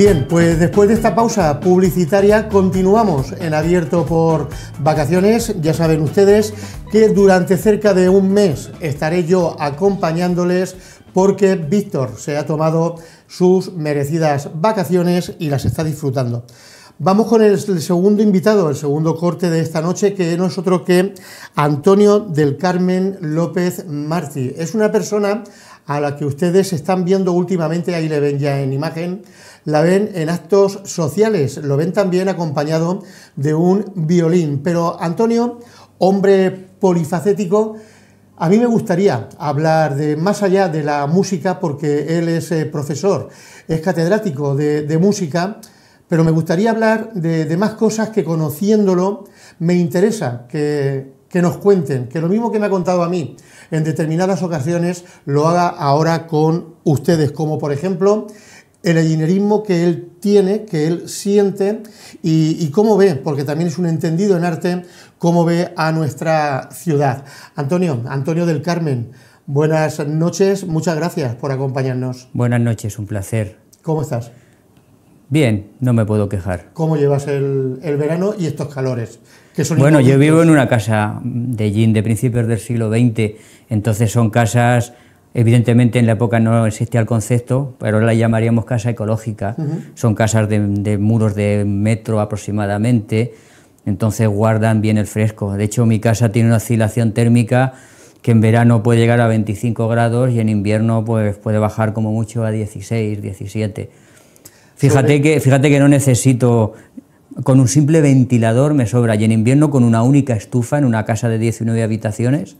Bien, pues después de esta pausa publicitaria continuamos en Abierto por Vacaciones. Ya saben ustedes que durante cerca de un mes estaré yo acompañándoles porque Víctor se ha tomado sus merecidas vacaciones y las está disfrutando. Vamos con el segundo invitado, el segundo corte de esta noche, que no es otro que Antonio del Carmen López Martí. Es una persona a la que ustedes están viendo últimamente, ahí le ven ya en imagen, la ven en actos sociales, lo ven también acompañado de un violín. Pero Antonio, hombre polifacético, a mí me gustaría hablar de más allá de la música, porque él es profesor, es catedrático de música, pero me gustaría hablar de más cosas que, conociéndolo, me interesa que nos cuenten, que lo mismo que me ha contado a mí en determinadas ocasiones lo haga ahora con ustedes, como por ejemplo el gallinerismo que él tiene, que él siente y cómo ve, porque también es un entendido en arte, cómo ve a nuestra ciudad. Antonio del Carmen, buenas noches, muchas gracias por acompañarnos. Buenas noches, un placer. ¿Cómo estás? Bien, no me puedo quejar. ¿Cómo llevas el verano y estos calores? Que son bueno, yo vivo en una casa de Yin de principios del siglo XX, entonces son casas, evidentemente en la época no existía el concepto, pero ahora la llamaríamos casa ecológica. Son casas de muros de metro aproximadamente, entonces guardan bien el fresco. De hecho, mi casa tiene una oscilación térmica que en verano puede llegar a 25 grados y en invierno pues puede bajar como mucho a 16, 17. Fíjate que no necesito, con un simple ventilador me sobra, y en invierno con una única estufa en una casa de 19 habitaciones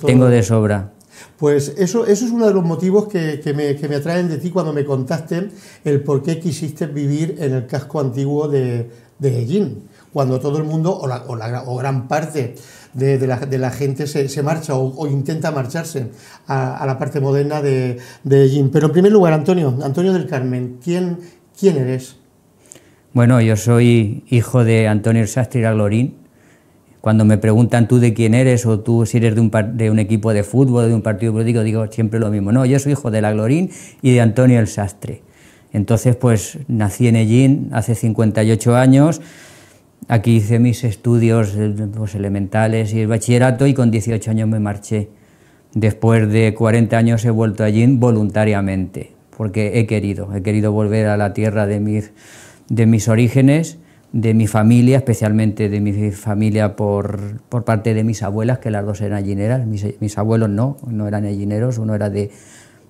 tengo de sobra. Pues eso es uno de los motivos que me atraen de ti cuando me contaste el por qué quisiste vivir en el casco antiguo de Ellín, cuando todo el mundo o gran parte de la gente se marcha o intenta marcharse a la parte moderna de Ellín. Pero en primer lugar, Antonio del Carmen, ¿quién eres? Bueno, yo soy hijo de Antonio el Sastre y la Glorín. Cuando me preguntan tú de quién eres o tú si eres de un equipo de fútbol, de un partido político, digo siempre lo mismo. No, yo soy hijo de la Glorín y de Antonio el Sastre. Entonces, pues nací en Ellín hace 58 años. Aquí hice mis estudios pues, elementales y el bachillerato y con 18 años me marché. Después de 40 años he vuelto a Ellín voluntariamente, porque he querido volver a la tierra de mis orígenes, de mi familia, especialmente de mi familia por parte de mis abuelas, que las dos eran gallineras. Mis abuelos no eran gallineros, uno era de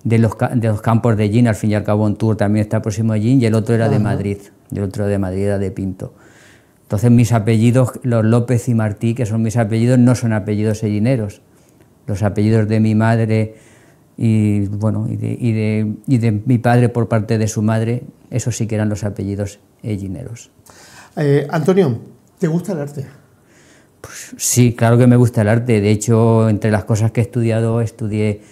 los campos de Ellín, al fin y al cabo un tour también está próximo a Ellín, y el otro era de Madrid, era de Pinto. Entonces mis apellidos, los López y Martí, que son mis apellidos, no son apellidos gallineros. Los apellidos de mi madre y de mi padre por parte de su madre, esos sí que eran los apellidos gallineros. Antonio, ¿te gusta el arte? Pues sí, claro que me gusta el arte. De hecho, entre las cosas que he estudiado, estudié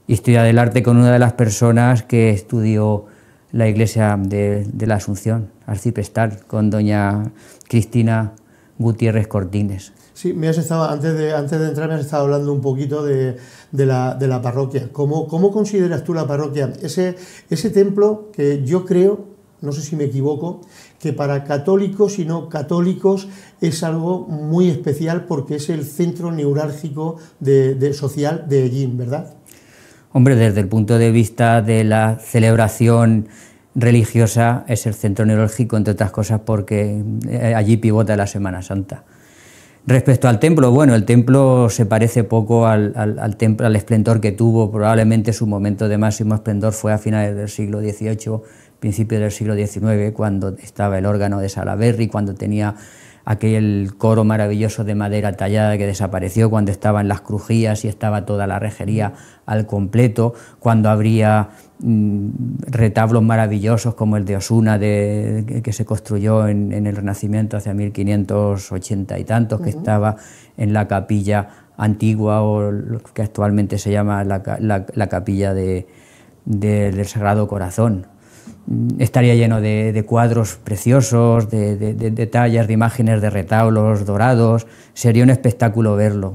historia del arte con una de las personas que estudió la iglesia de la Asunción, arciprestal, con doña Cristina Gutiérrez Cortines. Sí, antes de entrar me has estado hablando un poquito de la parroquia. ¿Cómo consideras tú la parroquia? Ese templo que yo creo, no sé si me equivoco, que para católicos y no católicos es algo muy especial porque es el centro neurálgico social de Ellín, ¿verdad? Hombre, desde el punto de vista de la celebración religiosa es el centro neurálgico, entre otras cosas, porque allí pivota la Semana Santa. Respecto al templo, bueno, el templo se parece poco al esplendor que tuvo. Probablemente su momento de máximo esplendor fue a finales del siglo XVIII, principios del siglo XIX, cuando estaba el órgano de Salaberry, cuando tenía aquel coro maravilloso de madera tallada que desapareció, cuando estaban las crujías y estaba toda la rejería al completo, cuando habría retablos maravillosos como el de Osuna, que se construyó en el Renacimiento hacia 1580 y tantos, que estaba en la capilla antigua, o lo que actualmente se llama la capilla del Sagrado Corazón. Estaría lleno de cuadros preciosos, de tallas, de imágenes, de retablos dorados. Sería un espectáculo verlo.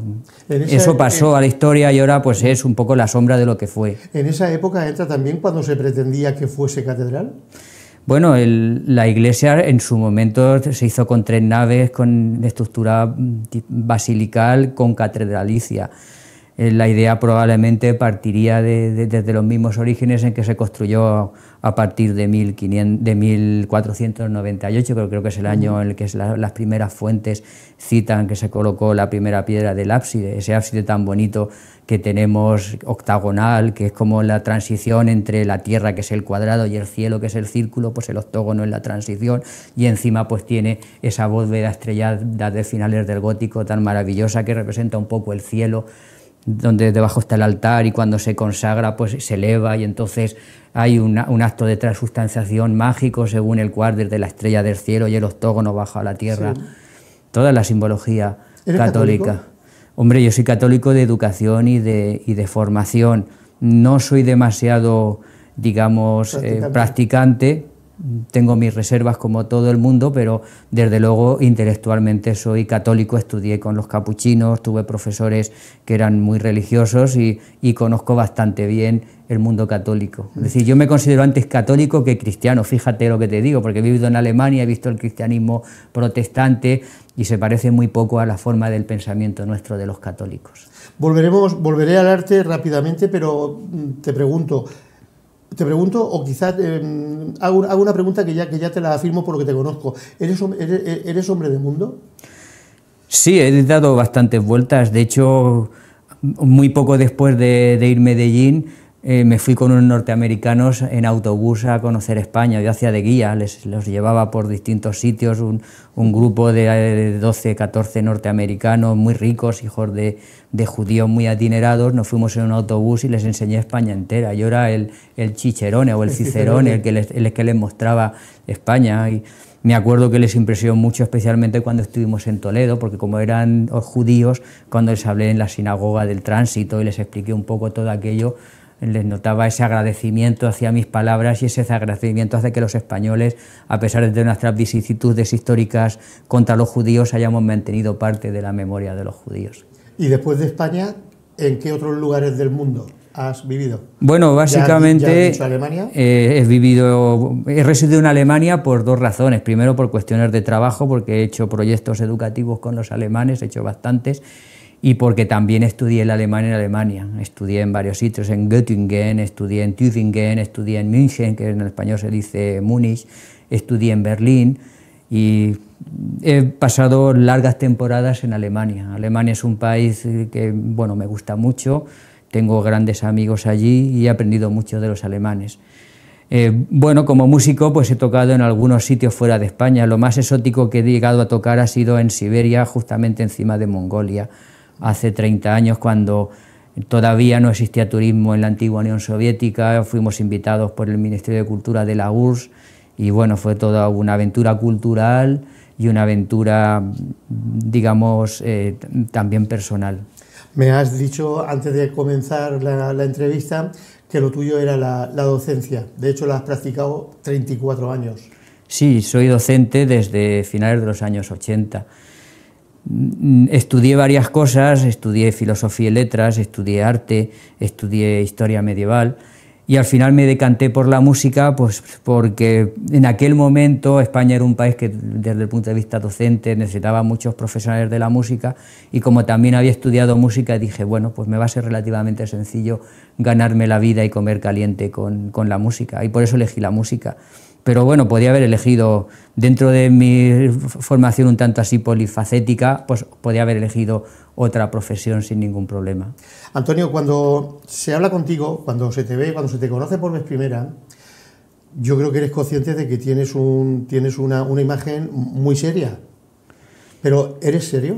Eso pasó a la historia y ahora pues es un poco la sombra de lo que fue. ¿En esa época entra también cuando se pretendía que fuese catedral? Bueno, la iglesia en su momento se hizo con 3 naves, con estructura basilical, con catedralicia. La idea probablemente partiría desde los mismos orígenes en que se construyó a partir de 1498, pero creo que es el año en el que las primeras fuentes citan que se colocó la primera piedra del ábside, ese ábside tan bonito que tenemos octagonal, que es como la transición entre la tierra, que es el cuadrado, y el cielo, que es el círculo, pues el octógono es la transición, y encima pues tiene esa bóveda estrellada de finales del gótico tan maravillosa que representa un poco el cielo, donde debajo está el altar, y cuando se consagra pues se eleva, y entonces hay un acto de transustanciación mágico según el cual desde la estrella del cielo y el octógono baja a la tierra. Sí. Toda la simbología católica. ¿Católico? Hombre, yo soy católico de educación y de formación. No soy demasiado, digamos, practicante. Tengo mis reservas como todo el mundo, pero desde luego intelectualmente soy católico. Estudié con los capuchinos, tuve profesores que eran muy religiosos y conozco bastante bien el mundo católico. Es decir, yo me considero antes católico que cristiano, fíjate lo que te digo, porque he vivido en Alemania, he visto el cristianismo protestante y se parece muy poco a la forma del pensamiento nuestro de los católicos. Volveré al arte rápidamente, pero te pregunto, o quizás hago una pregunta que ya te la afirmo por lo que te conozco. ¿Eres hombre de mundo? Sí, he dado bastantes vueltas. De hecho, muy poco después de ir a Medellín, me fui con unos norteamericanos en autobús a conocer España. Yo hacía de guía, los llevaba por distintos sitios, un grupo de 12, 14 norteamericanos muy ricos, hijos de judíos muy adinerados. Nos fuimos en un autobús y les enseñé España entera. Yo era el Cicerone o el Cicerone, el que les mostraba España. Y me acuerdo que les impresionó mucho, especialmente cuando estuvimos en Toledo, porque como eran judíos, cuando les hablé en la sinagoga del tránsito y les expliqué un poco todo aquello, les notaba ese agradecimiento hacia mis palabras, y ese agradecimiento hace que los españoles, a pesar de nuestras vicisitudes históricas contra los judíos, hayamos mantenido parte de la memoria de los judíos. Y después de España, ¿en qué otros lugares del mundo has vivido? Bueno, básicamente ¿Ya has dicho Alemania? He residido en Alemania por 2 razones. Primero, por cuestiones de trabajo, porque he hecho proyectos educativos con los alemanes, he hecho bastantes, y porque también estudié el alemán en Alemania. Estudié en varios sitios, en Göttingen, estudié en Tübingen, estudié en München, que en español se dice Múnich, estudié en Berlín, y he pasado largas temporadas en Alemania. Alemania es un país que, bueno, me gusta mucho, tengo grandes amigos allí y he aprendido mucho de los alemanes. Bueno, como músico pues he tocado en algunos sitios fuera de España. Lo más exótico que he llegado a tocar ha sido en Siberia, justamente encima de Mongolia, hace 30 años, cuando todavía no existía turismo en la antigua Unión Soviética. Fuimos invitados por el Ministerio de Cultura de la URSS y bueno, fue toda una aventura cultural y una aventura, digamos, también personal. Me has dicho antes de comenzar la entrevista que lo tuyo era la docencia. De hecho, la has practicado 34 años. Sí, soy docente desde finales de los años 80. Estudié varias cosas, estudié filosofía y letras, estudié arte, estudié historia medieval, y al final me decanté por la música, pues porque en aquel momento España era un país que desde el punto de vista docente necesitaba muchos profesionales de la música, y como también había estudiado música dije, bueno, pues me va a ser relativamente sencillo ganarme la vida y comer caliente con la música, y por eso elegí la música. Pero bueno, podía haber elegido, dentro de mi formación un tanto así polifacética, pues podía haber elegido otra profesión sin ningún problema. Antonio, cuando se habla contigo, cuando se te ve, cuando se te conoce por vez primera, yo creo que eres consciente de que tienes una imagen muy seria. Pero, ¿eres serio?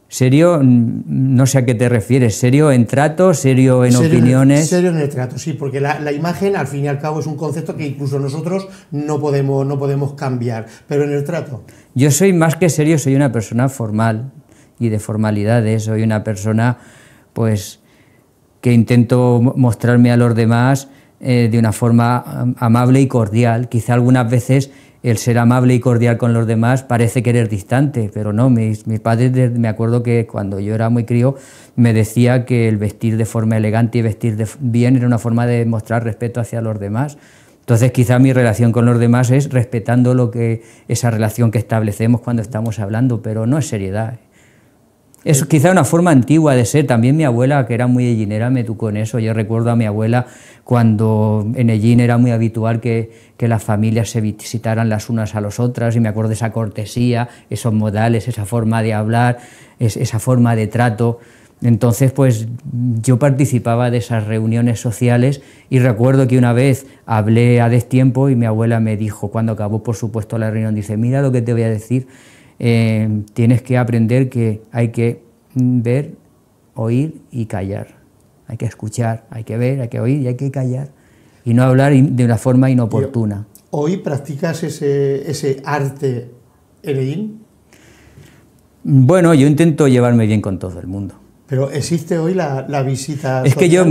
Serio, no sé a qué te refieres. ¿Serio en trato? ¿Serio en opiniones? Serio en el trato, sí, porque la imagen, al fin y al cabo, es un concepto que incluso nosotros no podemos cambiar, pero en el trato. Yo soy más que serio, soy una persona formal y de formalidades. Soy una persona, pues, que intento mostrarme a los demás de una forma amable y cordial. Quizá algunas veces el ser amable y cordial con los demás parece querer distante, pero no. Mis padres, me acuerdo que cuando yo era muy crío, me decía que el vestir de forma elegante y vestir bien era una forma de mostrar respeto hacia los demás. Entonces quizá mi relación con los demás es respetando esa relación que establecemos cuando estamos hablando, pero no es seriedad. Es quizá una forma antigua de ser. También mi abuela, que era muy ellinera, me educó en eso. Yo recuerdo a mi abuela cuando en Ellín era muy habitual que las familias se visitaran las unas a las otras, y me acuerdo de esa cortesía, esos modales, esa forma de hablar, esa forma de trato. Entonces, pues yo participaba de esas reuniones sociales, y recuerdo que una vez hablé a destiempo y mi abuela me dijo, cuando acabó por supuesto la reunión, dice: mira lo que te voy a decir, tienes que aprender que hay que ver, oír y callar. Hay que escuchar, hay que ver, hay que oír y hay que callar, y no hablar de una forma inoportuna. ¿Hoy practicas ese arte en Ellín? Bueno, yo intento llevarme bien con todo el mundo. Pero ¿existe hoy la visita Es que yo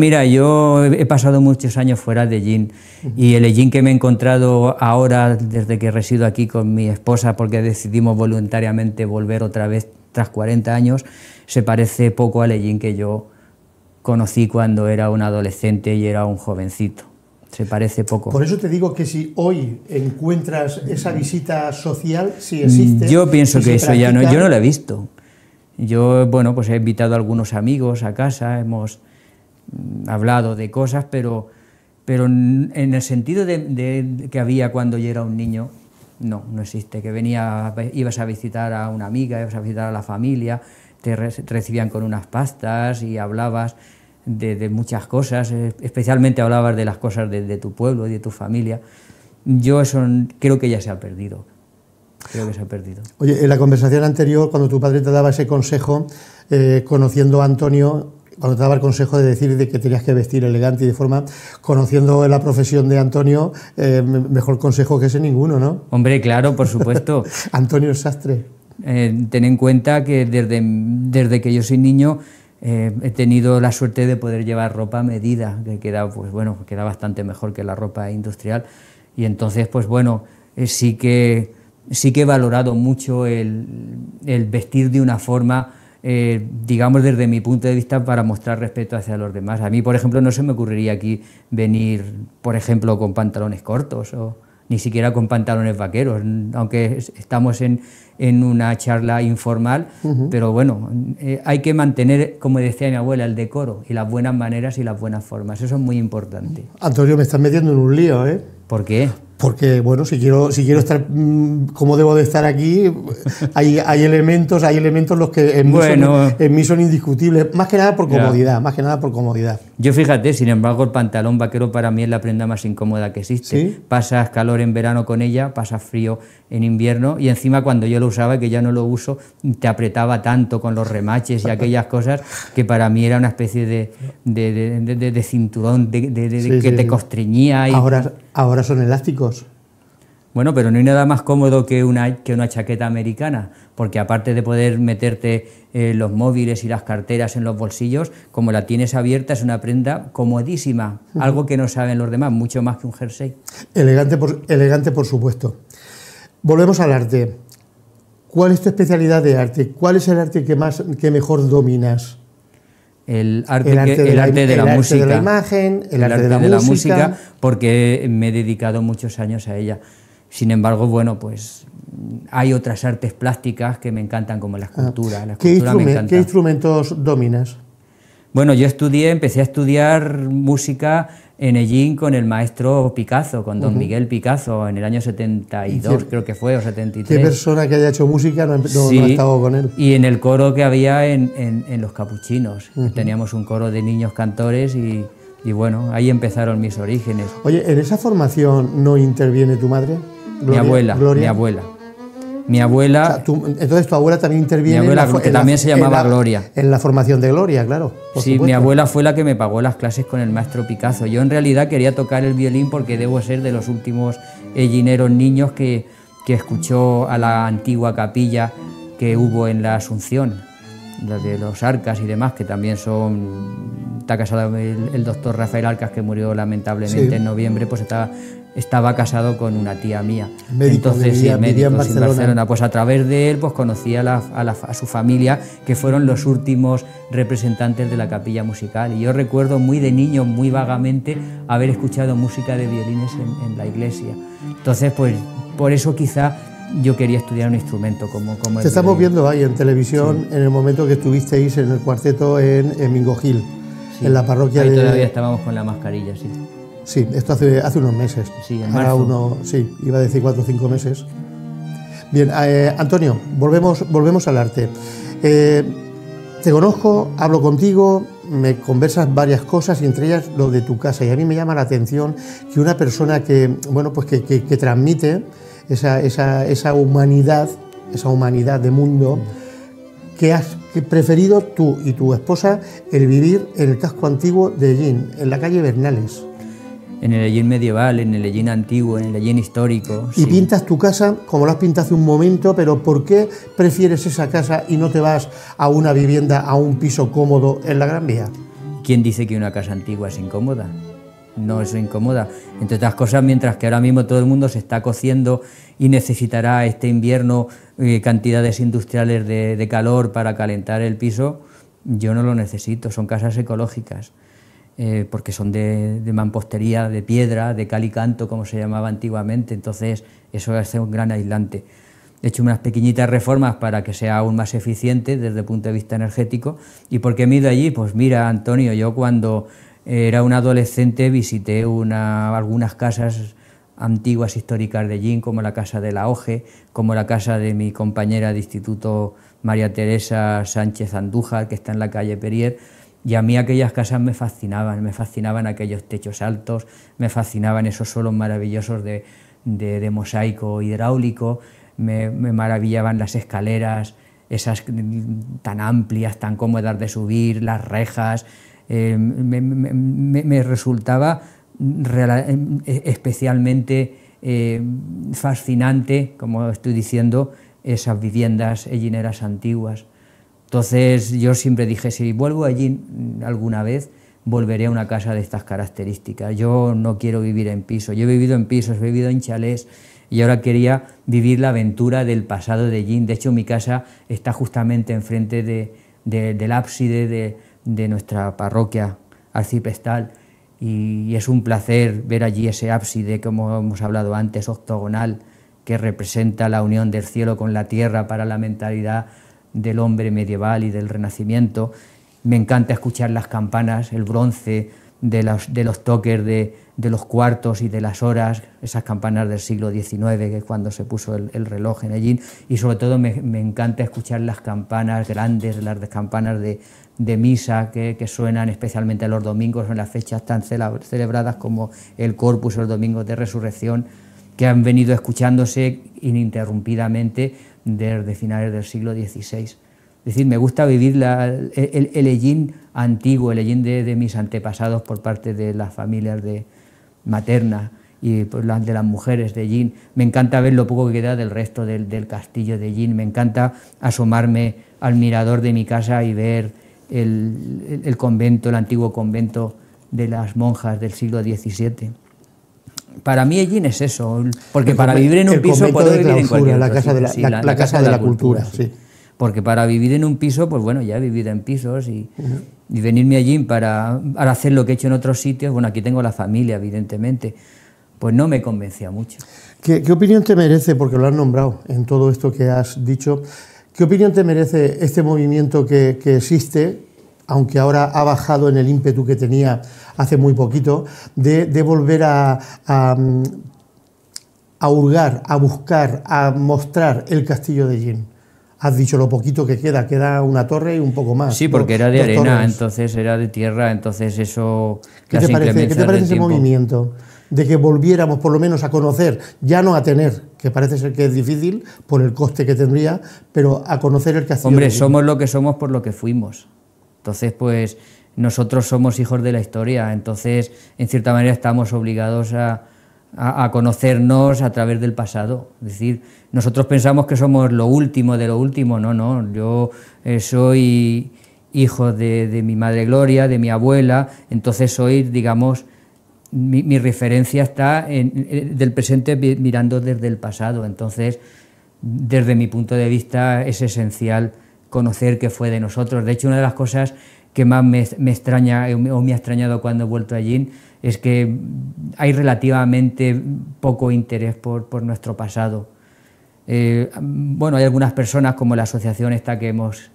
he pasado muchos años fuera de Ellín, y el Ellín que me he encontrado ahora, desde que resido aquí con mi esposa, porque decidimos voluntariamente volver otra vez tras 40 años, se parece poco al Ellín que yo conocí cuando era un adolescente y era un jovencito. Se parece poco. Por eso te digo que si hoy encuentras esa visita social, si existe... Yo pienso que eso ya no, yo no la he visto. Yo, bueno, pues he invitado a algunos amigos a casa, hemos hablado de cosas, pero en el sentido de que había cuando yo era un niño, no existe. Que ibas a visitar a una amiga, ibas a visitar a la familia, te recibían con unas pastas y hablabas de muchas cosas, especialmente hablabas de las cosas de tu pueblo y de tu familia. Yo eso creo que ya se ha perdido. Creo que se ha perdido. Oye, en la conversación anterior, cuando tu padre te daba ese consejo, conociendo a Antonio, cuando te daba el consejo de decir de que tenías que vestir elegante y de forma, conociendo la profesión de Antonio, mejor consejo que ese ninguno, ¿no? Hombre, claro, por supuesto. Antonio el sastre. Ten en cuenta que desde que yo soy niño he tenido la suerte de poder llevar ropa a medida, que queda, pues bueno, queda bastante mejor que la ropa industrial, y entonces, pues bueno, sí que he valorado mucho el vestir de una forma, digamos, desde mi punto de vista, para mostrar respeto hacia los demás. A mí, por ejemplo, no se me ocurriría aquí venir, por ejemplo, con pantalones cortos, o ni siquiera con pantalones vaqueros, aunque estamos en una charla informal, pero bueno, hay que mantener, como decía mi abuela, el decoro y las buenas maneras y las buenas formas. Eso es muy importante. Antonio, me estás metiendo en un lío, ¿eh? ¿Por qué? Porque, bueno, si quiero estar como debo de estar aquí, hay elementos los que en mí son indiscutibles, más que nada por comodidad, Yo, fíjate, sin embargo, el pantalón vaquero para mí es la prenda más incómoda que existe. ¿Sí? Pasas calor en verano con ella, pasas frío en invierno, y encima cuando yo lo usaba, que ya no lo uso, te apretaba tanto con los remaches y aquellas cosas, que para mí era una especie de cinturón que te constreñía. Y ahora son elásticos. Bueno, pero no hay nada más cómodo que una chaqueta americana, porque aparte de poder meterte los móviles y las carteras en los bolsillos, como la tienes abierta, es una prenda comodísima, algo que no saben los demás, mucho más que un jersey. Elegante, por supuesto. Volvemos al arte. ¿Cuál es tu especialidad de arte? ¿Cuál es el arte que mejor dominas? El arte de la música, de la imagen, el arte de la música, porque me he dedicado muchos años a ella. Sin embargo, bueno, pues hay otras artes plásticas que me encantan, como la escultura. La escultura me encanta. ¿Qué instrumentos dominas? Bueno, yo empecé a estudiar música en Ellín con el maestro Picazo, con don Miguel Picazo, en el año 72, creo que fue, o 73. ¿Qué persona que haya hecho música no ha estado con él? Y en el coro que había en Los Capuchinos. Teníamos un coro de niños cantores y bueno, ahí empezaron mis orígenes. Oye, ¿en esa formación no interviene tu madre? Gloria. Mi abuela. O sea, entonces tu abuela también interviene. Mi abuela, que también se llamaba Gloria. En la formación de Gloria, claro. Sí, mi abuela fue la que me pagó las clases con el maestro Picazo. Yo en realidad quería tocar el violín porque debo ser de los últimos ellineros niños que escuchó a la antigua capilla que hubo en la Asunción. la de los Arcas y demás, que también son... Está casado el doctor Rafael Arcas, que murió lamentablemente en noviembre, pues estaba casado con una tía mía. Médico, entonces vivía en Barcelona. Pues a través de él pues conocí a su familia, que fueron los últimos representantes de la capilla musical. Y yo recuerdo muy de niño, muy vagamente, haber escuchado música de violines en la iglesia. Entonces, pues por eso quizá yo quería estudiar un instrumento como Te estamos viendo ahí en televisión, sí, en el momento que estuvisteis en el cuarteto en Mingo Gil, sí, en la parroquia ahí todavía estábamos con la mascarilla, sí. Sí, esto hace unos meses. Sí, en marzo. Sí, iba a decir 4 o 5 meses. Bien, Antonio, volvemos al arte. Te conozco, hablo contigo, me conversas varias cosas y entre ellas lo de tu casa. Y a mí me llama la atención que una persona que, bueno, pues que transmite esa humanidad de mundo, que has preferido tú y tu esposa el vivir en el casco antiguo de Ellín, en la calle Bernales. En el Ellín medieval, en el Ellín antiguo, en el Ellín histórico. Y sí, pintas tu casa como lo has pintado hace un momento, pero ¿por qué prefieres esa casa y no te vas a una vivienda, a un piso cómodo en la Gran Vía? ¿Quién dice que una casa antigua es incómoda? No es incómoda. Entre otras cosas, mientras que ahora mismo todo el mundo se está cociendo y necesitará este invierno cantidades industriales de calor para calentar el piso, yo no lo necesito, son casas ecológicas. Porque son de mampostería, de piedra, de cal y canto, como se llamaba antiguamente, entonces eso hace un gran aislante. He hecho unas pequeñitas reformas para que sea aún más eficiente desde el punto de vista energético. ¿Y por qué me he ido allí? Pues mira, Antonio, yo cuando era un adolescente visité algunas casas antiguas históricas de Ellín, como la casa de la Oje, como la casa de mi compañera de instituto María Teresa Sánchez Andújar, que está en la calle Perier. Y a mí aquellas casas me fascinaban aquellos techos altos, me fascinaban esos suelos maravillosos de mosaico hidráulico, me maravillaban las escaleras, esas tan amplias, tan cómodas de subir, las rejas, me resultaba especialmente fascinante, como estoy diciendo, esas viviendas ellineras antiguas. Entonces yo siempre dije, si vuelvo allí alguna vez, volveré a una casa de estas características. Yo no quiero vivir en piso, yo he vivido en pisos, he vivido en chalés y ahora quería vivir la aventura del pasado de Ellín. De hecho, mi casa está justamente enfrente del ábside de nuestra parroquia arciprestal y es un placer ver allí ese ábside, como hemos hablado antes, octogonal, que representa la unión del cielo con la tierra para la mentalidad del hombre medieval y del Renacimiento. Me encanta escuchar las campanas, el bronce de los toques de los cuartos y de las horas, esas campanas del siglo XIX, que es cuando se puso el reloj en Ellín, y sobre todo me encanta escuchar las campanas grandes, las campanas de misa que suenan especialmente los domingos en las fechas tan celebradas como el Corpus o los domingos de Resurrección, que han venido escuchándose ininterrumpidamente desde finales del siglo XVI. Es decir, me gusta vivir el Ellín antiguo, el Ellín de mis antepasados por parte de las familias maternas y de las mujeres de Ellín. Me encanta ver lo poco que queda del resto del castillo de Ellín. Me encanta asomarme al mirador de mi casa y ver el convento, el antiguo convento de las monjas del siglo XVII. Para mí Ellín es eso, porque para vivir en un piso puedo vivir en cualquier otro sitio. La casa de la cultura, sí. Porque para vivir en un piso, pues bueno, ya he vivido en pisos y venirme allí para hacer lo que he hecho en otros sitios, bueno, aquí tengo la familia, evidentemente, pues no me convencía mucho. ¿Qué opinión te merece, porque lo has nombrado en todo esto que has dicho, qué opinión te merece este movimiento que existe, aunque ahora ha bajado en el ímpetu que tenía hace muy poquito, de volver a hurgar, a buscar, a mostrar el castillo de Ellín? Has dicho lo poquito que queda una torre y un poco más. Sí, porque era de arena, entonces era de tierra, entonces eso... ¿Qué te parece ese movimiento? De que volviéramos por lo menos a conocer, ya no a tener, que parece ser que es difícil por el coste que tendría, pero a conocer el castillo. Hombre, somos lo que somos por lo que fuimos. Entonces, pues nosotros somos hijos de la historia, entonces en cierta manera estamos obligados a a conocernos a través del pasado. Es decir, nosotros pensamos que somos lo último de lo último, no, yo soy hijo de mi madre Gloria, de mi abuela, entonces soy, digamos, mi referencia está del presente mirando desde el pasado, entonces desde mi punto de vista es esencial conocer qué fue de nosotros. De hecho, una de las cosas que más me extraña o me ha extrañado cuando he vuelto allí es que hay relativamente poco interés por nuestro pasado. Bueno, hay algunas personas como la asociación esta que hemos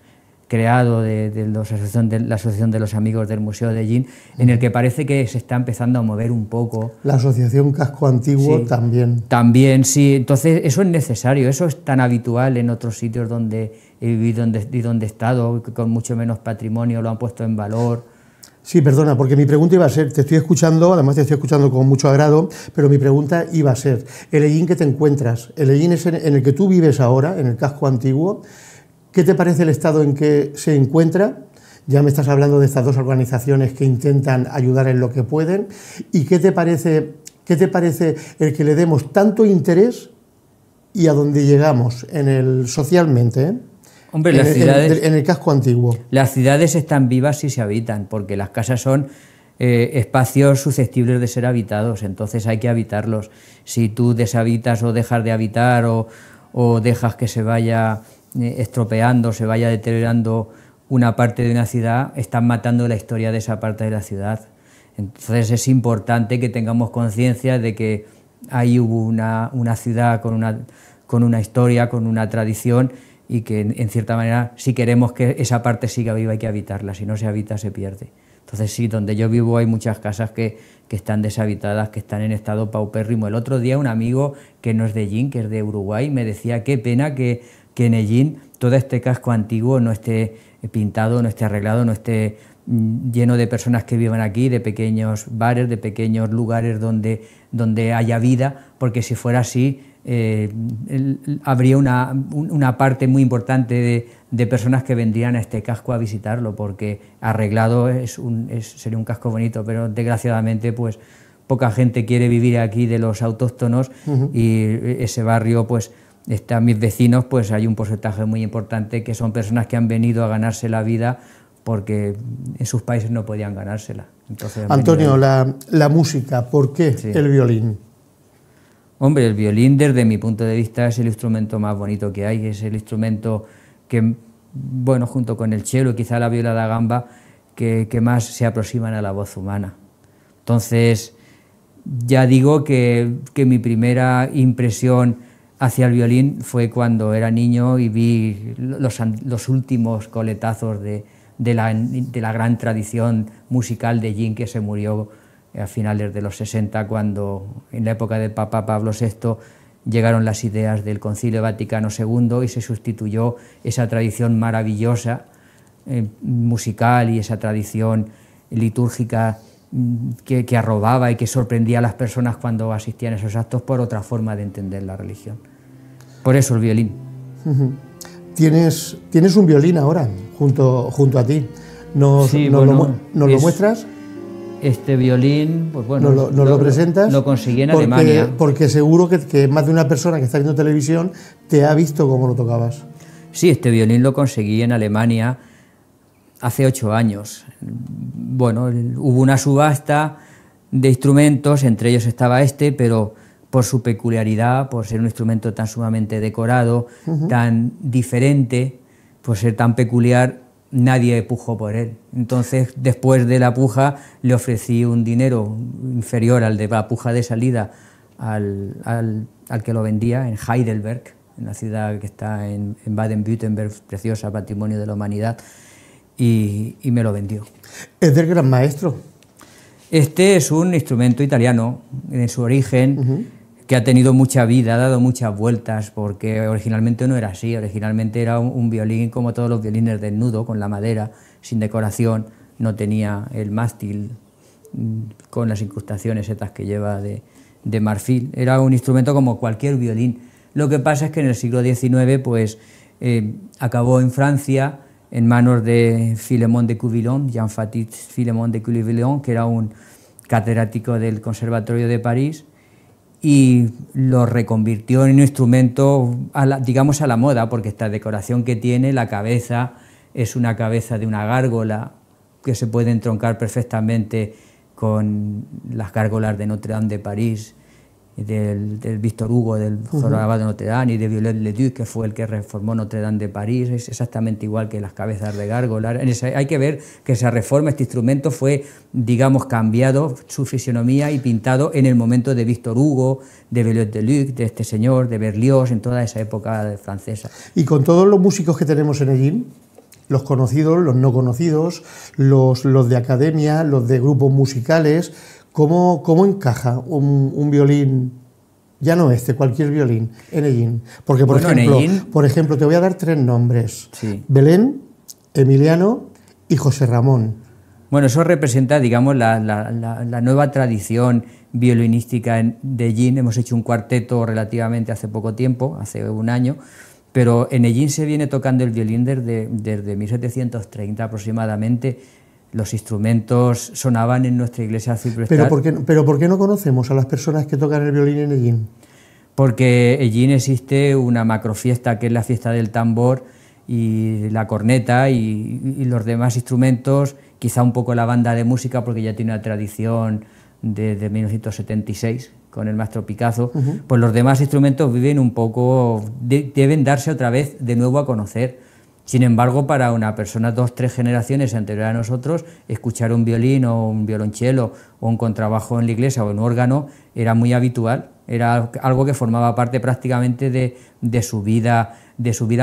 creado de la Asociación de los Amigos del Museo de Ellín, en el que parece que se está empezando a mover un poco. La Asociación Casco Antiguo, sí, también. También, sí. Entonces eso es necesario, eso es tan habitual en otros sitios donde he vivido y donde he estado, que con mucho menos patrimonio lo han puesto en valor. Sí, perdona, porque mi pregunta iba a ser, te estoy escuchando, además te estoy escuchando con mucho agrado, pero mi pregunta iba a ser, el Ellín que te encuentras, el Ellín es en el que tú vives ahora, en el Casco Antiguo, ¿qué te parece el estado en que se encuentra? Ya me estás hablando de estas dos organizaciones que intentan ayudar en lo que pueden. ¿Y qué te parece el que le demos tanto interés y a dónde llegamos socialmente? Hombre, las ciudades, en el Casco Antiguo. Las ciudades están vivas si se habitan, porque las casas son espacios susceptibles de ser habitados, entonces hay que habitarlos. Si tú deshabitas o dejas de habitar o dejas que se vaya estropeando, se vaya deteriorando una parte de una ciudad, están matando la historia de esa parte de la ciudad. Entonces es importante que tengamos conciencia de que ahí hubo una ciudad con una historia, con una tradición, y que en cierta manera, si queremos que esa parte siga viva, hay que habitarla, si no se habita se pierde. Entonces sí, donde yo vivo hay muchas casas que están deshabitadas, que están en estado paupérrimo. El otro día un amigo que no es de Ellín, que es de Uruguay, me decía qué pena que en Ellín todo este casco antiguo no esté pintado, no esté arreglado, no esté lleno de personas que vivan aquí, de pequeños bares, de pequeños lugares donde haya vida, porque si fuera así habría una parte muy importante de personas que vendrían a este casco a visitarlo, porque arreglado sería un casco bonito, pero desgraciadamente pues poca gente quiere vivir aquí de los autóctonos. Y ese barrio pues están mis vecinos, pues hay un porcentaje muy importante que son personas que han venido a ganarse la vida porque en sus países no podían ganársela. Entonces, Antonio, la música, ¿por qué sí. El violín? Hombre, el violín desde mi punto de vista es el instrumento más bonito que hay, es el instrumento que, bueno, junto con el cello y quizá la viola da gamba, que más se aproximan a la voz humana. Entonces, ya digo que mi primera impresión hacia el violín fue cuando era niño y vi los últimos coletazos de la gran tradición musical de Ellín, que se murió a finales de los 60, cuando en la época del Papa Pablo VI llegaron las ideas del Concilio Vaticano II y se sustituyó esa tradición maravillosa musical y esa tradición litúrgica que arrobaba y que sorprendía a las personas cuando asistían a esos actos por otra forma de entender la religión. Por eso el violín. Tienes un violín ahora junto a ti. ¿Nos lo muestras? Este violín, pues bueno, ¿Nos lo presentas? Lo conseguí en Alemania. Porque seguro que más de una persona que está viendo televisión te ha visto cómo lo tocabas. Sí, este violín lo conseguí en Alemania hace 8 años. Bueno, hubo una subasta de instrumentos, entre ellos estaba este, pero por su peculiaridad, por ser un instrumento tan sumamente decorado, tan diferente, por ser tan peculiar, nadie pujó por él. Entonces, después de la puja, le ofrecí un dinero inferior al de la puja de salida al que lo vendía, en Heidelberg, en una ciudad que está en Baden-Württemberg, preciosa, patrimonio de la humanidad, y me lo vendió. ¿Es del gran maestro? Este es un instrumento italiano, en su origen, que ha tenido mucha vida, ha dado muchas vueltas, porque originalmente no era así, originalmente era un violín como todos los violines del nudo, con la madera, sin decoración, no tenía el mástil con las incrustaciones estas que lleva de marfil, era un instrumento como cualquier violín. Lo que pasa es que en el siglo XIX pues, acabó en Francia en manos de Philémon de Couvillon, Jean-Baptiste Philémon de Couvillon, que era un catedrático del Conservatorio de París, y lo reconvirtió en un instrumento, digamos, a la moda, porque esta decoración que tiene, la cabeza, es una cabeza de una gárgola que se puede entroncar perfectamente con las gárgolas de Notre Dame de París, del Víctor Hugo, del jorobado de Notre Dame, y de Viollet-le-Duc, que fue el que reformó Notre Dame de París. Es exactamente igual que las cabezas de gárgola. Hay que ver que esa reforma, este instrumento fue, digamos, cambiado su fisionomía y pintado en el momento de Víctor Hugo, de Viollet-le-Duc, de este señor, de Berlioz, en toda esa época francesa. Y con todos los músicos que tenemos en Ellín, los conocidos, los no conocidos, los de academia, los de grupos musicales, ¿cómo encaja un violín, ya no cualquier violín, en Ellín? Porque, por ejemplo, te voy a dar 3 nombres. Sí. Belén, Emiliano y José Ramón. Bueno, eso representa, digamos, la nueva tradición violinística de Ellín. Hemos hecho un cuarteto relativamente hace poco tiempo, hace un año, pero en Ellín se viene tocando el violín desde 1730 aproximadamente. Los instrumentos sonaban en nuestra iglesia arciprestral. ¿Pero por qué no conocemos a las personas que tocan el violín en Ellín? Porque en Ellín existe una macrofiesta, que es la fiesta del tambor y la corneta y los demás instrumentos, quizá un poco la banda de música, porque ya tiene una tradición desde 1976 con el maestro Picazo. Pues los demás instrumentos viven un poco, deben darse otra vez de nuevo a conocer. Sin embargo, para una persona 2 o 3 generaciones anterior a nosotros, escuchar un violín o un violonchelo o un contrabajo en la iglesia o un órgano era muy habitual, era algo que formaba parte prácticamente de su vida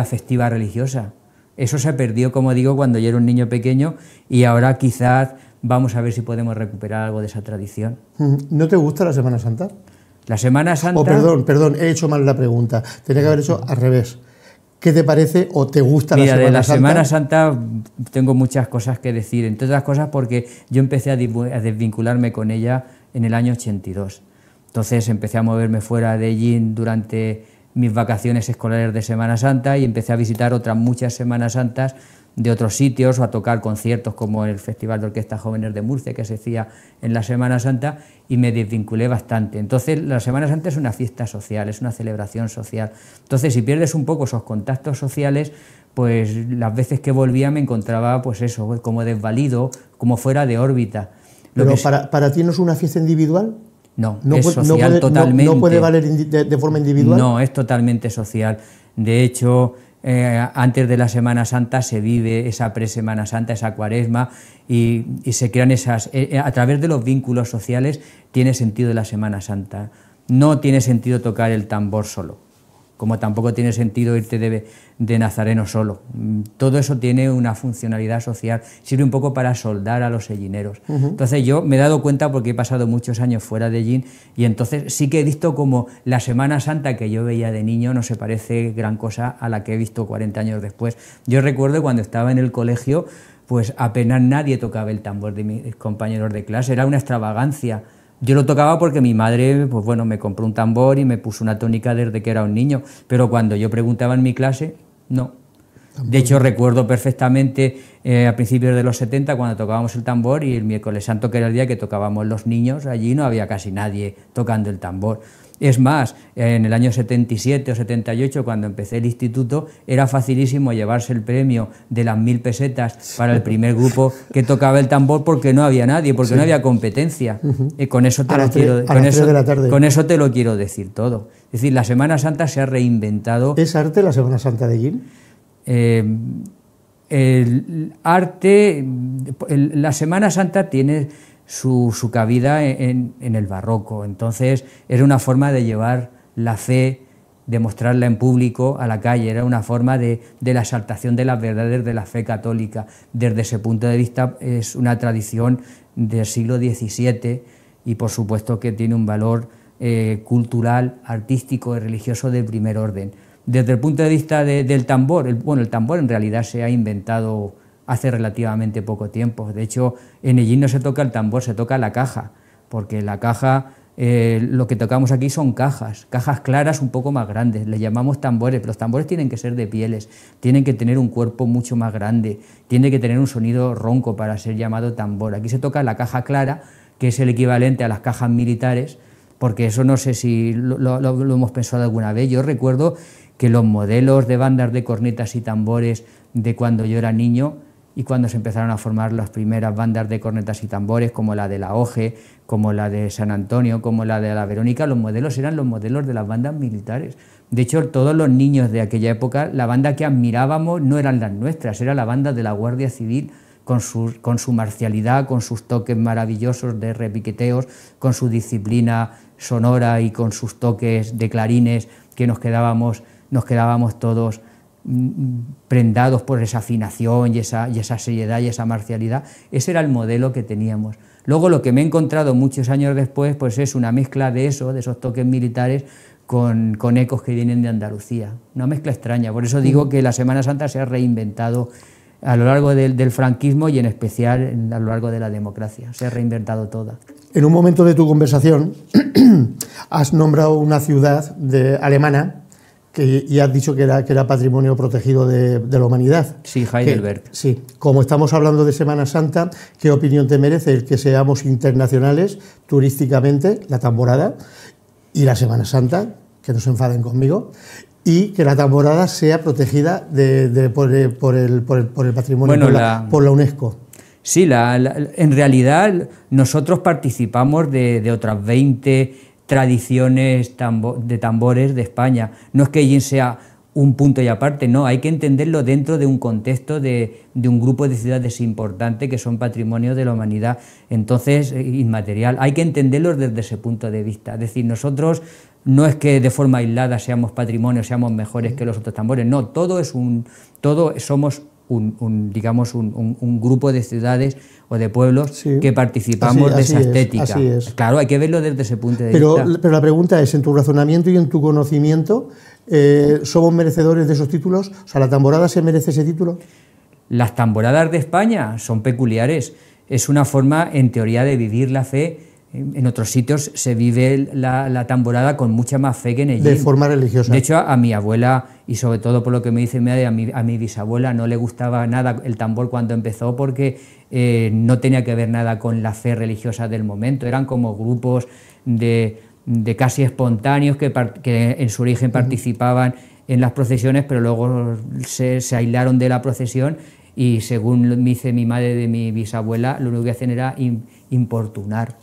festiva religiosa. Eso se perdió, como digo, cuando yo era un niño pequeño, y ahora quizás vamos a ver si podemos recuperar algo de esa tradición. ¿No te gusta la Semana Santa? La Semana Santa... Perdón, he hecho mal la pregunta, tenía que haber hecho al revés. ¿Qué te parece o te gusta la Semana Santa? De la Semana Santa tengo muchas cosas que decir, entre otras cosas porque yo empecé a desvincularme con ella en el año 82. Entonces empecé a moverme fuera de Ellín durante mis vacaciones escolares de Semana Santa y empecé a visitar otras muchas Semanas Santas de otros sitios o a tocar conciertos como el Festival de Orquestas Jóvenes de Murcia, que se hacía en la Semana Santa, y me desvinculé bastante. Entonces la Semana Santa es una fiesta social, es una celebración social. Entonces si pierdes un poco esos contactos sociales, pues las veces que volvía me encontraba pues eso, como desvalido, como fuera de órbita. ¿Pero para ti no es una fiesta individual? No, es social totalmente. ¿No puede valer de forma individual? No, es totalmente social. De hecho, antes de la Semana Santa se vive esa pre-Semana Santa, esa cuaresma, y se crean esas... a través de los vínculos sociales tiene sentido la Semana Santa. No tiene sentido tocar el tambor solo, como tampoco tiene sentido irte de nazareno solo. Todo eso tiene una funcionalidad social, sirve un poco para soldar a los ellineros. Entonces yo me he dado cuenta, porque he pasado muchos años fuera de Ellín, y entonces sí que he visto como la Semana Santa que yo veía de niño no se parece gran cosa a la que he visto 40 años después. Yo recuerdo cuando estaba en el colegio, pues apenas nadie tocaba el tambor de mis compañeros de clase, era una extravagancia. Yo lo tocaba porque mi madre, pues bueno, me compró un tambor y me puso una tónica desde que era un niño, pero cuando yo preguntaba en mi clase, no. De hecho, recuerdo perfectamente a principios de los 70, cuando tocábamos el tambor, y el miércoles santo, que era el día que tocábamos los niños, allí no había casi nadie tocando el tambor. Es más, en el año 77 o 78, cuando empecé el instituto, era facilísimo llevarse el premio de las 1000 pesetas para el primer grupo que tocaba el tambor, porque no había nadie, porque no había competencia. Con eso con eso te lo quiero decir todo. Es decir, la Semana Santa se ha reinventado. ¿Es arte la Semana Santa de Ellín? El arte, la Semana Santa tiene su cabida en el barroco, entonces era una forma de llevar la fe, de mostrarla en público a la calle, era una forma de la exaltación de las verdades de la fe católica. Desde ese punto de vista es una tradición del siglo XVII y por supuesto que tiene un valor cultural, artístico y religioso de primer orden. Desde el punto de vista del tambor, el tambor en realidad se ha inventado hace relativamente poco tiempo. De hecho, en Ellín no se toca el tambor, se toca la caja, porque la caja, lo que tocamos aquí son cajas claras un poco más grandes, le llamamos tambores, pero los tambores tienen que ser de pieles, tienen que tener un cuerpo mucho más grande, tiene que tener un sonido ronco para ser llamado tambor. Aquí se toca la caja clara, que es el equivalente a las cajas militares, porque eso no sé si lo hemos pensado alguna vez. Yo recuerdo que los modelos de bandas de cornetas y tambores de cuando yo era niño y cuando se empezaron a formar las primeras bandas de cornetas y tambores, como la de la OGE, como la de San Antonio, como la de la Verónica, los modelos eran los modelos de las bandas militares. De hecho, todos los niños de aquella época, la banda que admirábamos no eran las nuestras, era la banda de la Guardia Civil, con su marcialidad, con sus toques maravillosos de repiqueteos, con su disciplina sonora y con sus toques de clarines, que nos quedábamos todos prendados por esa afinación y esa seriedad y esa marcialidad. Ese era el modelo que teníamos. Luego lo que me he encontrado muchos años después pues es una mezcla de esos toques militares con ecos que vienen de Andalucía, una mezcla extraña. Por eso digo que la Semana Santa se ha reinventado a lo largo del franquismo y en especial a lo largo de la democracia, se ha reinventado toda. En un momento de tu conversación has nombrado una ciudad alemana y has dicho que era patrimonio protegido de la humanidad. Sí, Heidelberg. Sí, como estamos hablando de Semana Santa, ¿qué opinión te merece el que seamos internacionales turísticamente, la Tamborada, y la Semana Santa, que no se enfaden conmigo, y que la Tamborada sea protegida por el patrimonio, bueno, por la UNESCO? Sí, en realidad nosotros participamos de otras 20 tradiciones de tambores de España. No es que Ellín sea un punto y aparte, no, hay que entenderlo dentro de un contexto de un grupo de ciudades importante que son patrimonio de la humanidad, entonces inmaterial. Hay que entenderlo desde ese punto de vista. Es decir, nosotros no es que de forma aislada seamos patrimonio, seamos mejores que los otros tambores, no, somos un grupo de ciudades o de pueblos sí, que participamos de esa estética. Así es. Claro, hay que verlo desde ese punto de vista. Pero la pregunta es, en tu razonamiento y en tu conocimiento, ¿somos merecedores de esos títulos? O sea, ¿la Tamborada se merece ese título? Las tamboradas de España son peculiares. Es una forma, en teoría, de vivir la fe. En otros sitios se vive la tamborada con mucha más fe que en Ellín. De forma religiosa. De hecho, a mi abuela, y sobre todo por lo que me dice mi madre, a mi bisabuela no le gustaba nada el tambor cuando empezó porque no tenía que ver nada con la fe religiosa del momento. Eran como grupos de casi espontáneos que en su origen participaban en las procesiones, pero luego se aislaron de la procesión y, según me dice mi madre de mi bisabuela, lo único que hacían era importunar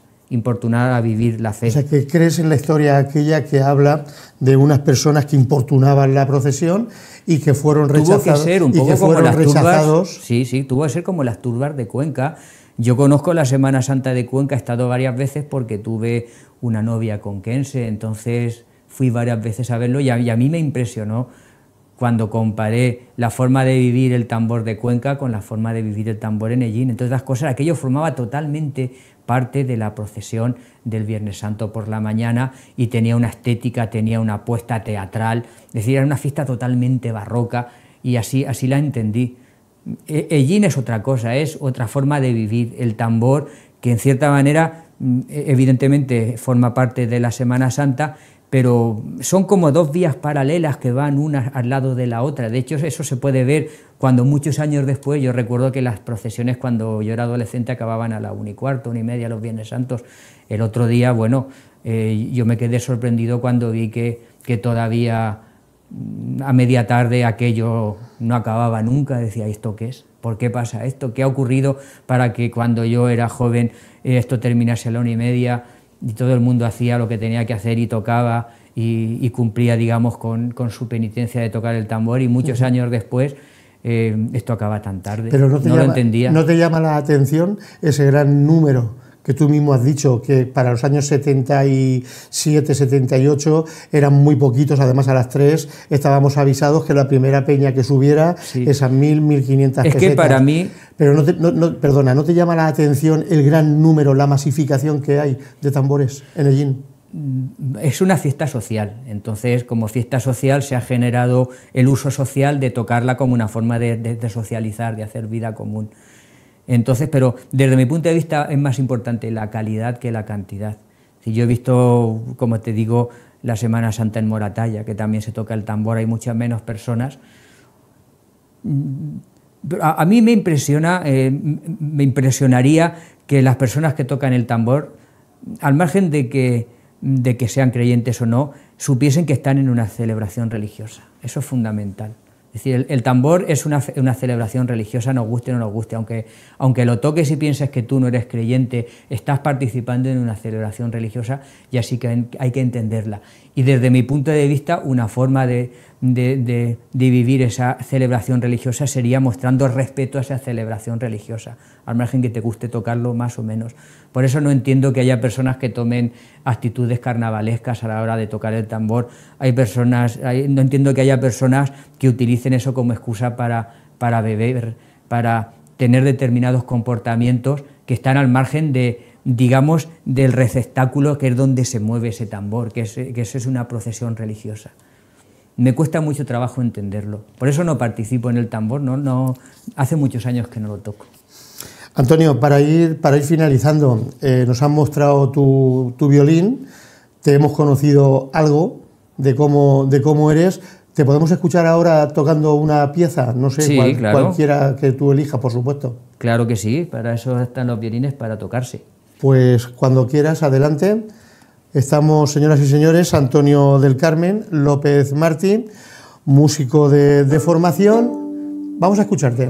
a vivir la fe. O sea, que crees en la historia aquella que habla de unas personas que importunaban la procesión y que fueron rechazados. Tuvo que ser un poco como las turbas. Sí, tuvo que ser como las turbas de Cuenca. Yo conozco la Semana Santa de Cuenca, he estado varias veces porque tuve una novia conquense, entonces fui varias veces a verlo y a mí me impresionó cuando comparé la forma de vivir el tambor de Cuenca con la forma de vivir el tambor en Ellín. Entonces las cosas, aquello formaba totalmente parte de la procesión del Viernes Santo por la mañana y tenía una estética, tenía una apuesta teatral, es decir, era una fiesta totalmente barroca y así la entendí. Ellín es otra cosa, es otra forma de vivir el tambor que en cierta manera evidentemente forma parte de la Semana Santa, pero son como dos vías paralelas que van una al lado de la otra. De hecho, eso se puede ver cuando muchos años después, yo recuerdo que las procesiones cuando yo era adolescente acababan a la 1:15, 1:30 los Viernes Santos. El otro día, bueno, yo me quedé sorprendido cuando vi que todavía a media tarde aquello no acababa nunca. Decía, ¿esto qué es? ¿Por qué pasa esto? ¿Qué ha ocurrido para que cuando yo era joven esto terminase a la 1:30 y todo el mundo hacía lo que tenía que hacer y tocaba y cumplía, digamos, con su penitencia de tocar el tambor, y muchos años después esto acaba tan tarde? Pero no lo entendía. ¿No te llama la atención ese gran número que tú mismo has dicho, que para los años 77, 78 eran muy poquitos? Además, a las 3 estábamos avisados que la primera peña que subiera esas 1.000, 1.500 pesetas. Es que para mí... Pero ¿no te llama la atención el gran número, la masificación que hay de tambores en Ellín? Es una fiesta social, entonces como fiesta social se ha generado el uso social de tocarla como una forma de socializar, de hacer vida común. Entonces, pero desde mi punto de vista es más importante la calidad que la cantidad. Si yo he visto, como te digo, la Semana Santa en Moratalla, que también se toca el tambor, hay muchas menos personas. A mí me impresionaría que las personas que tocan el tambor, al margen de de que sean creyentes o no, supiesen que están en una celebración religiosa. Eso es fundamental. Es decir, el tambor es una celebración religiosa, nos guste o no nos guste, aunque lo toques y pienses que tú no eres creyente, estás participando en una celebración religiosa y así que hay que entenderla. Y desde mi punto de vista, una forma de vivir esa celebración religiosa sería mostrando respeto a esa celebración religiosa, al margen que te guste tocarlo más o menos. Por eso no entiendo que haya personas que tomen actitudes carnavalescas a la hora de tocar el tambor. No entiendo que haya personas que utilicen eso como excusa para beber, para tener determinados comportamientos que están al margen digamos, del receptáculo que es donde se mueve ese tambor, que eso es una procesión religiosa. Me cuesta mucho trabajo entenderlo. Por eso no participo en el tambor, no, hace muchos años que no lo toco. Antonio, para ir finalizando, nos han mostrado tu violín, te hemos conocido algo de cómo eres. ¿Te podemos escuchar ahora tocando una pieza? No sé, sí, claro. Cualquiera que tú elijas, por supuesto. Claro que sí, para eso están los violines, para tocarse. Pues cuando quieras, adelante. Estamos, señoras y señores, Antonio del Carmen López Martí, músico de formación. Vamos a escucharte.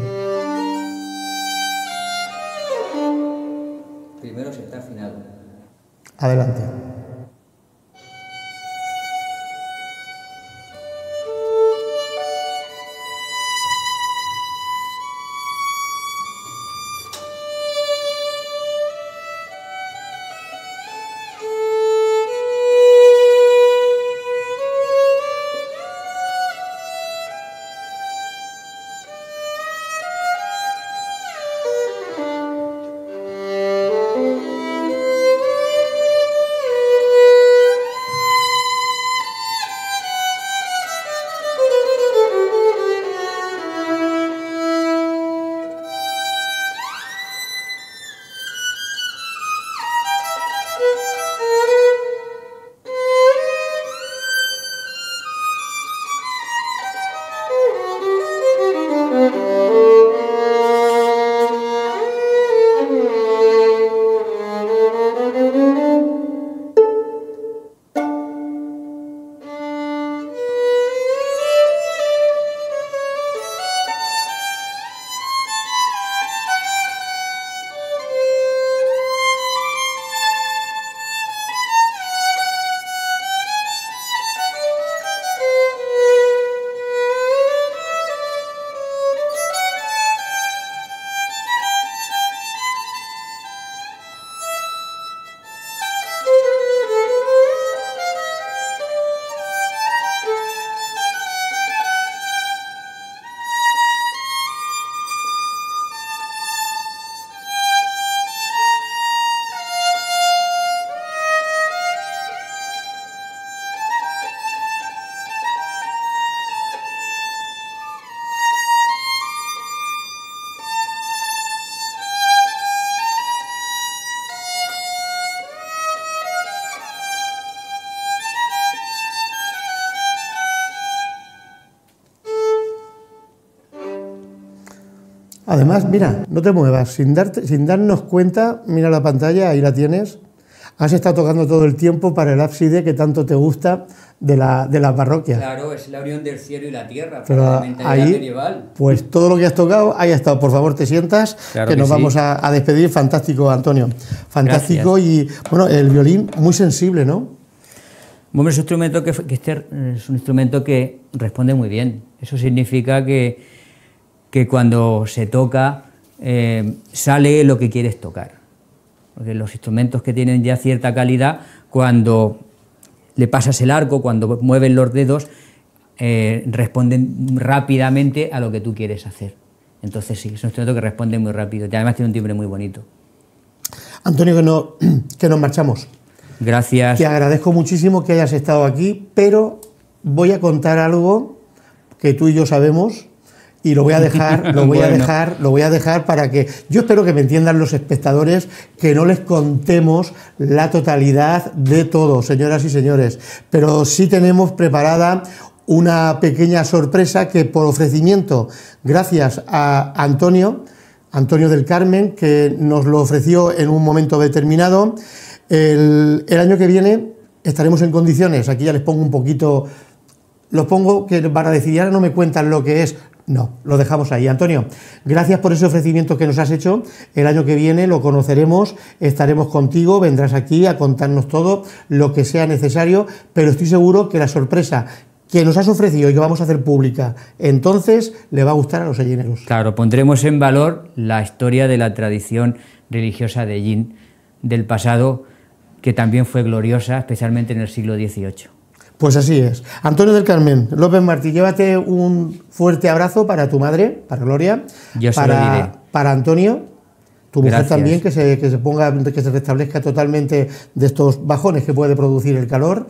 Primero se está afinado. Adelante. Además, mira, no te muevas, sin darnos cuenta, mira la pantalla, ahí la tienes. Has estado tocando todo el tiempo para el ábside que tanto te gusta de la parroquia. Claro, es la unión del cielo y la tierra, pero para la mentalidad ahí, medieval. Pues todo lo que has tocado, ahí ha estado. Por favor, te sientas, claro que nos sí. Vamos a despedir. Fantástico, Antonio. Fantástico. Gracias. Y, bueno, el violín muy sensible, ¿no? Bueno, es un instrumento es un instrumento que responde muy bien. Eso significa que cuando se toca sale lo que quieres tocar. Porque los instrumentos que tienen ya cierta calidad, cuando le pasas el arco, cuando mueven los dedos, responden rápidamente a lo que tú quieres hacer. Entonces sí, es un instrumento que responde muy rápido y además tiene un timbre muy bonito. Antonio, que nos marchamos. Gracias. Te agradezco muchísimo que hayas estado aquí, pero voy a contar algo que tú y yo sabemos. Y lo voy a dejar, lo voy a dejar para que, yo espero que me entiendan los espectadores, que no les contemos la totalidad de todo, señoras y señores, pero sí tenemos preparada una pequeña sorpresa que por ofrecimiento, gracias a Antonio del Carmen, que nos lo ofreció en un momento determinado, el año que viene estaremos en condiciones, aquí ya les pongo un poquito, los pongo que van a decir, ahora no me cuentan lo que es. No, lo dejamos ahí. Antonio, gracias por ese ofrecimiento que nos has hecho. El año que viene lo conoceremos, estaremos contigo, vendrás aquí a contarnos todo lo que sea necesario, pero estoy seguro que la sorpresa que nos has ofrecido y que vamos a hacer pública, entonces le va a gustar a los sellineros. Claro, pondremos en valor la historia de la tradición religiosa de Ellín del pasado, que también fue gloriosa, especialmente en el siglo XVIII. Pues así es. Antonio del Carmen, López Martí, llévate un fuerte abrazo para tu madre, para Gloria, Yo se lo diré. para Antonio, tu mujer Gracias. también, que se restablezca totalmente de estos bajones que puede producir el calor.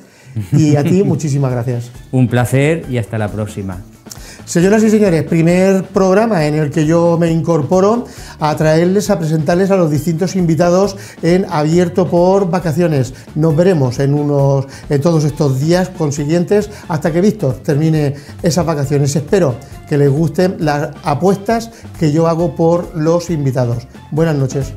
Y a ti, muchísimas gracias. Un placer y hasta la próxima. Señoras y señores, primer programa en el que yo me incorporo a traerles, a presentarles a los distintos invitados en Abierto por Vacaciones. Nos veremos en todos estos días consiguientes hasta que Víctor termine esas vacaciones. Espero que les gusten las apuestas que yo hago por los invitados. Buenas noches.